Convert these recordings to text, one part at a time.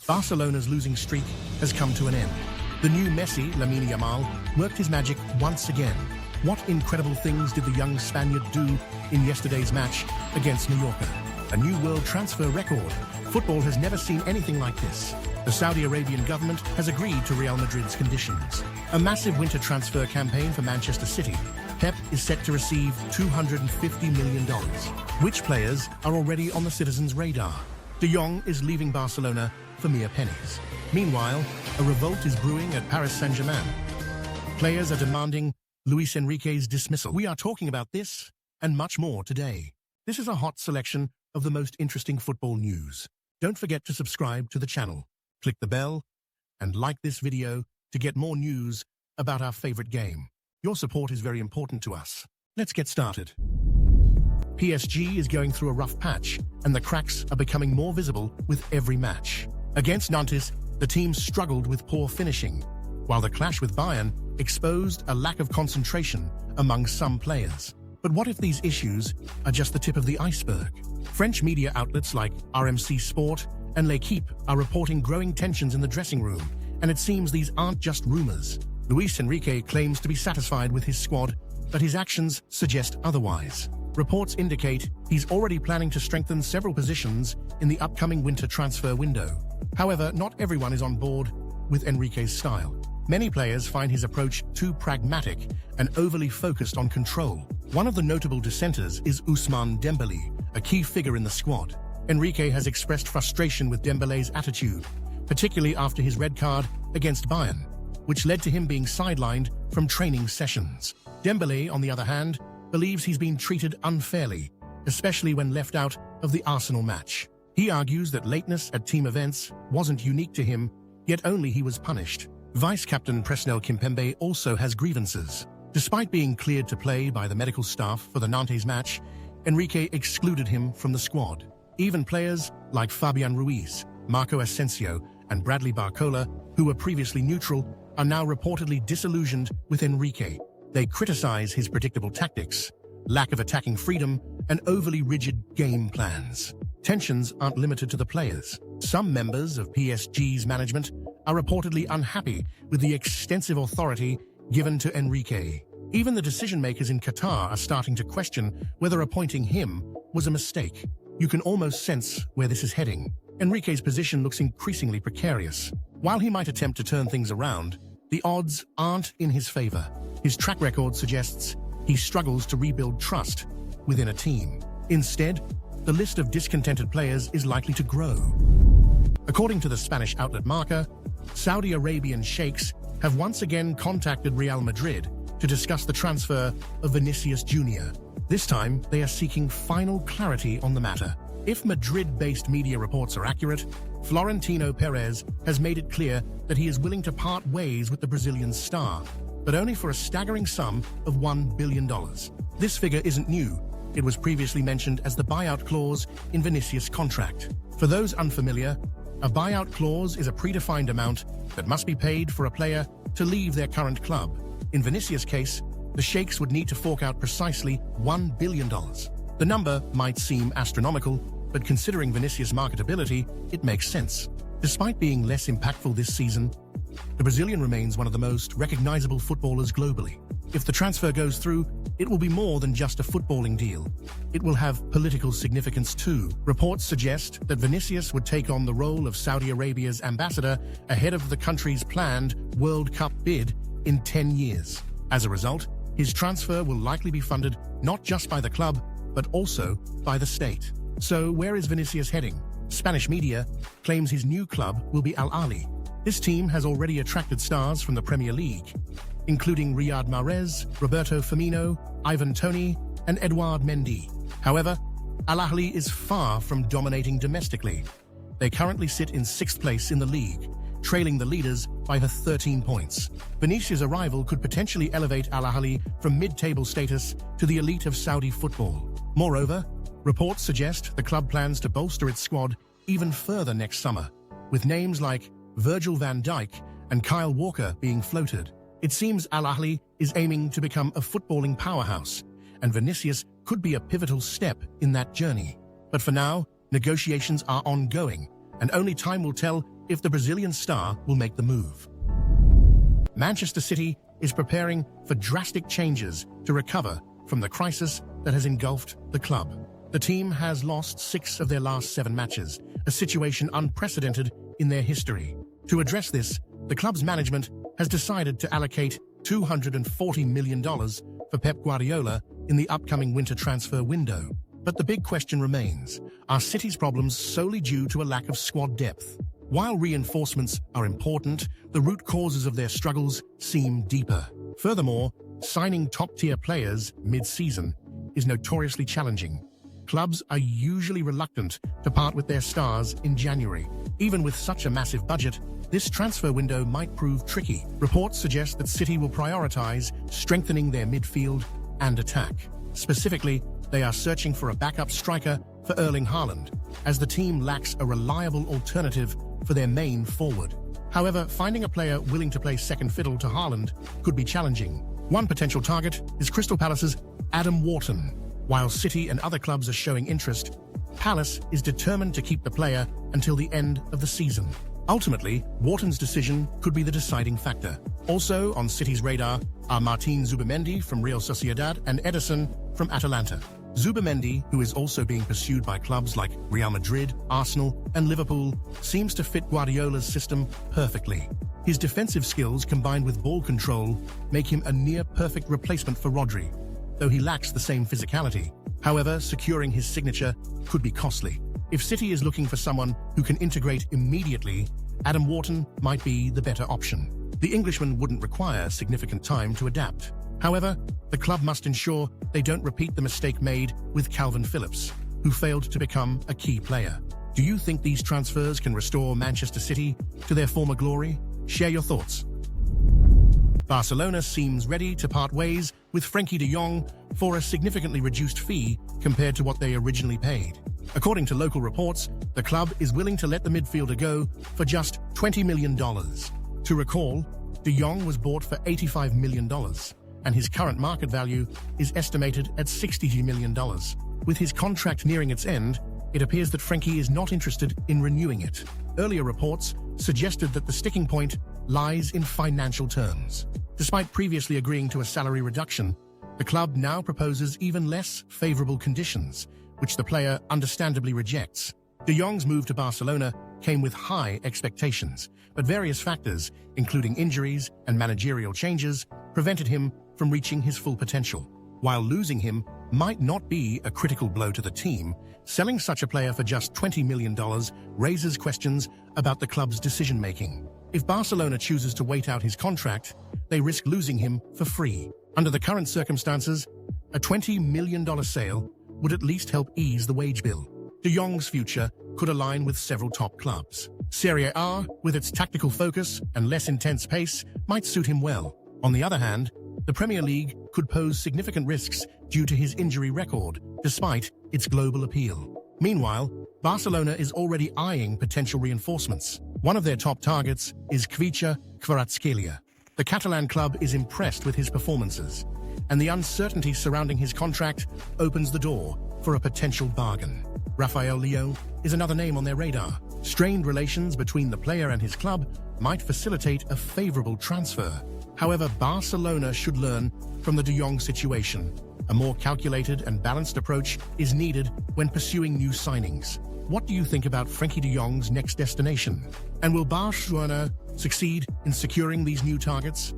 Barcelona's losing streak has come to an end. The new Messi, Lamine Yamal, worked his magic once again. What incredible things did the young Spaniard do in yesterday's match against Mallorca? A new world transfer record. Football has never seen anything like this. The Saudi Arabian government has agreed to Real Madrid's conditions. A massive winter transfer campaign for Manchester City. Pep is set to receive $250 million. Which players are already on the citizens' radar? Jong is leaving Barcelona for mere pennies. Meanwhile, a revolt is brewing at Paris Saint-Germain. Players are demanding Luis Enrique's dismissal. We are talking about this and much more today. This is a hot selection of the most interesting football news. Don't forget to subscribe to the channel, click the bell, and like this video to get more news about our favorite game. Your support is very important to us. Let's get started. PSG is going through a rough patch, and the cracks are becoming more visible with every match. Against Nantes, the team struggled with poor finishing, while the clash with Bayern exposed a lack of concentration among some players. But what if these issues are just the tip of the iceberg? French media outlets like RMC Sport and L'Equipe are reporting growing tensions in the dressing room, and it seems these aren't just rumors. Luis Enrique claims to be satisfied with his squad, but his actions suggest otherwise. Reports indicate he's already planning to strengthen several positions in the upcoming winter transfer window. However, not everyone is on board with Enrique's style. Many players find his approach too pragmatic and overly focused on control. One of the notable dissenters is Ousmane Dembele, a key figure in the squad. Enrique has expressed frustration with Dembele's attitude, particularly after his red card against Bayern, which led to him being sidelined from training sessions. Dembele, on the other hand, believes he's been treated unfairly, especially when left out of the Arsenal match. He argues that lateness at team events wasn't unique to him, yet only he was punished. Vice-captain Presnel Kimpembe also has grievances. Despite being cleared to play by the medical staff for the Nantes match, Enrique excluded him from the squad. Even players like Fabian Ruiz, Marco Asensio, and Bradley Barcola, who were previously neutral, are now reportedly disillusioned with Enrique. They criticize his predictable tactics, lack of attacking freedom, and overly rigid game plans. Tensions aren't limited to the players. Some members of PSG's management are reportedly unhappy with the extensive authority given to Enrique. Even the decision-makers in Qatar are starting to question whether appointing him was a mistake. You can almost sense where this is heading. Enrique's position looks increasingly precarious. While he might attempt to turn things around, the odds aren't in his favor. His track record suggests he struggles to rebuild trust within a team. Instead, the list of discontented players is likely to grow. According to the Spanish outlet Marca, Saudi Arabian sheikhs have once again contacted Real Madrid to discuss the transfer of Vinicius Jr. This time, they are seeking final clarity on the matter. If Madrid-based media reports are accurate, Florentino Perez has made it clear that he is willing to part ways with the Brazilian star, but only for a staggering sum of $1 billion. This figure isn't new. It was previously mentioned as the buyout clause in Vinicius' contract. For those unfamiliar, a buyout clause is a predefined amount that must be paid for a player to leave their current club. In Vinicius' case, the sheikhs would need to fork out precisely $1 billion. The number might seem astronomical, but considering Vinicius' marketability, it makes sense. Despite being less impactful this season, the Brazilian remains one of the most recognizable footballers globally. If the transfer goes through, it will be more than just a footballing deal. It will have political significance too. Reports suggest that Vinicius would take on the role of Saudi Arabia's ambassador ahead of the country's planned World Cup bid in 10 years. As a result, his transfer will likely be funded not just by the club, but also by the state. So where is Vinicius heading? Spanish media claims his new club will be Ahli. This team has already attracted stars from the Premier League, including Riyad Mahrez, Roberto Firmino, Ivan Toney, and Edouard Mendy. However, Ahli is far from dominating domestically. They currently sit in 6th place in the league, trailing the leaders by 13 points. Vinicius' arrival could potentially elevate Ahli from mid-table status to the elite of Saudi football. Moreover, reports suggest the club plans to bolster its squad even further next summer, with names like Virgil van Dijk and Kyle Walker being floated. It seems Ahli is aiming to become a footballing powerhouse, and Vinicius could be a pivotal step in that journey. But for now, negotiations are ongoing, and only time will tell if the Brazilian star will make the move. Manchester City is preparing for drastic changes to recover from the crisis that has engulfed the club. The team has lost 6 of their last 7 matches, a situation unprecedented in their history. To address this, the club's management has decided to allocate $240 million for Pep Guardiola in the upcoming winter transfer window. But the big question remains, are City's problems solely due to a lack of squad depth? While reinforcements are important, the root causes of their struggles seem deeper. Furthermore, signing top-tier players mid-season is notoriously challenging. Clubs are usually reluctant to part with their stars in January. Even with such a massive budget, this transfer window might prove tricky. Reports suggest that City will prioritize strengthening their midfield and attack. Specifically, they are searching for a backup striker for Erling Haaland, as the team lacks a reliable alternative for their main forward. However, finding a player willing to play second fiddle to Haaland could be challenging. One potential target is Crystal Palace's Adam Wharton. While City and other clubs are showing interest, Palace is determined to keep the player until the end of the season. Ultimately, Wharton's decision could be the deciding factor. Also on City's radar are Martin Zubimendi from Real Sociedad and Ederson from Atalanta. Zubimendi, who is also being pursued by clubs like Real Madrid, Arsenal, and Liverpool, seems to fit Guardiola's system perfectly. His defensive skills combined with ball control make him a near-perfect replacement for Rodri, though he lacks the same physicality. However, securing his signature could be costly. If City is looking for someone who can integrate immediately, Adam Wharton might be the better option. The Englishman wouldn't require significant time to adapt. However, the club must ensure they don't repeat the mistake made with Calvin Phillips, who failed to become a key player. Do you think these transfers can restore Manchester City to their former glory? Share your thoughts. Barcelona seems ready to part ways with Frenkie de Jong for a significantly reduced fee compared to what they originally paid. According to local reports, the club is willing to let the midfielder go for just $20 million. To recall, de Jong was bought for $85 million, and his current market value is estimated at $60 million. With his contract nearing its end, it appears that Frenkie is not interested in renewing it. Earlier reports suggested that the sticking point lies in financial terms. Despite previously agreeing to a salary reduction, the club now proposes even less favorable conditions, which the player understandably rejects. De Jong's move to Barcelona came with high expectations, but various factors, including injuries and managerial changes, prevented him from reaching his full potential. While losing him might not be a critical blow to the team, selling such a player for just $20 million raises questions about the club's decision-making. If Barcelona chooses to wait out his contract, they risk losing him for free. Under the current circumstances, a $20 million sale would at least help ease the wage bill. De Jong's future could align with several top clubs. Serie A, with its tactical focus and less intense pace, might suit him well. On the other hand, the Premier League could pose significant risks due to his injury record, despite its global appeal. Meanwhile, Barcelona is already eyeing potential reinforcements. One of their top targets is Khvicha Kvaratskhelia. The Catalan club is impressed with his performances, and the uncertainty surrounding his contract opens the door for a potential bargain. Rafael Leao is another name on their radar. Strained relations between the player and his club might facilitate a favorable transfer. However, Barcelona should learn from the de Jong situation. A more calculated and balanced approach is needed when pursuing new signings. What do you think about Frenkie de Jong's next destination? And will Barcelona succeed in securing these new targets?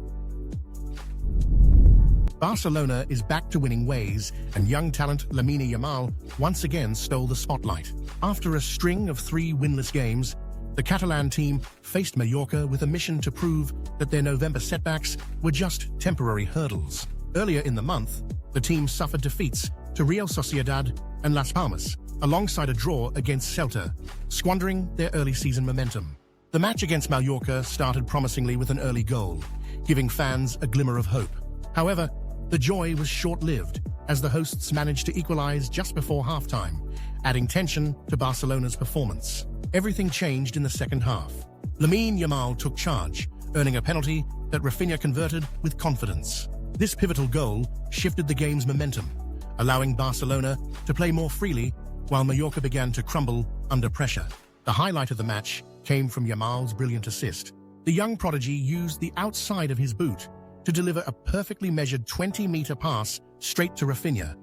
Barcelona is back to winning ways, and young talent Lamine Yamal once again stole the spotlight. After a string of 3 winless games, the Catalan team faced Mallorca with a mission to prove that their November setbacks were just temporary hurdles. Earlier in the month, the team suffered defeats to Real Sociedad and Las Palmas, alongside a draw against Celta, squandering their early season momentum. The match against Mallorca started promisingly with an early goal, giving fans a glimmer of hope. However, the joy was short-lived, as the hosts managed to equalize just before halftime, adding tension to Barcelona's performance. Everything changed in the second half. Lamine Yamal took charge, earning a penalty that Rafinha converted with confidence. This pivotal goal shifted the game's momentum, allowing Barcelona to play more freely while Mallorca began to crumble under pressure. The highlight of the match came from Yamal's brilliant assist. The young prodigy used the outside of his boot to deliver a perfectly measured 20-meter pass straight to Rafinha,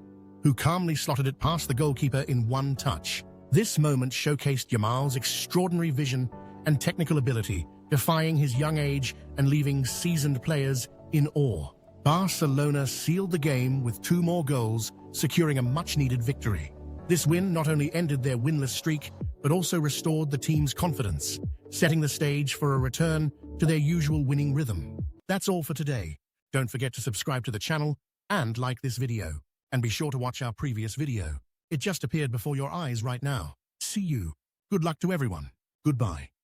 who calmly slotted it past the goalkeeper in one touch. This moment showcased Yamal's extraordinary vision and technical ability, defying his young age and leaving seasoned players in awe. Barcelona sealed the game with 2 more goals, securing a much-needed victory. This win not only ended their winless streak, but also restored the team's confidence, setting the stage for a return to their usual winning rhythm. That's all for today. Don't forget to subscribe to the channel and like this video. And be sure to watch our previous video. It just appeared before your eyes right now. See you. Good luck to everyone. Goodbye.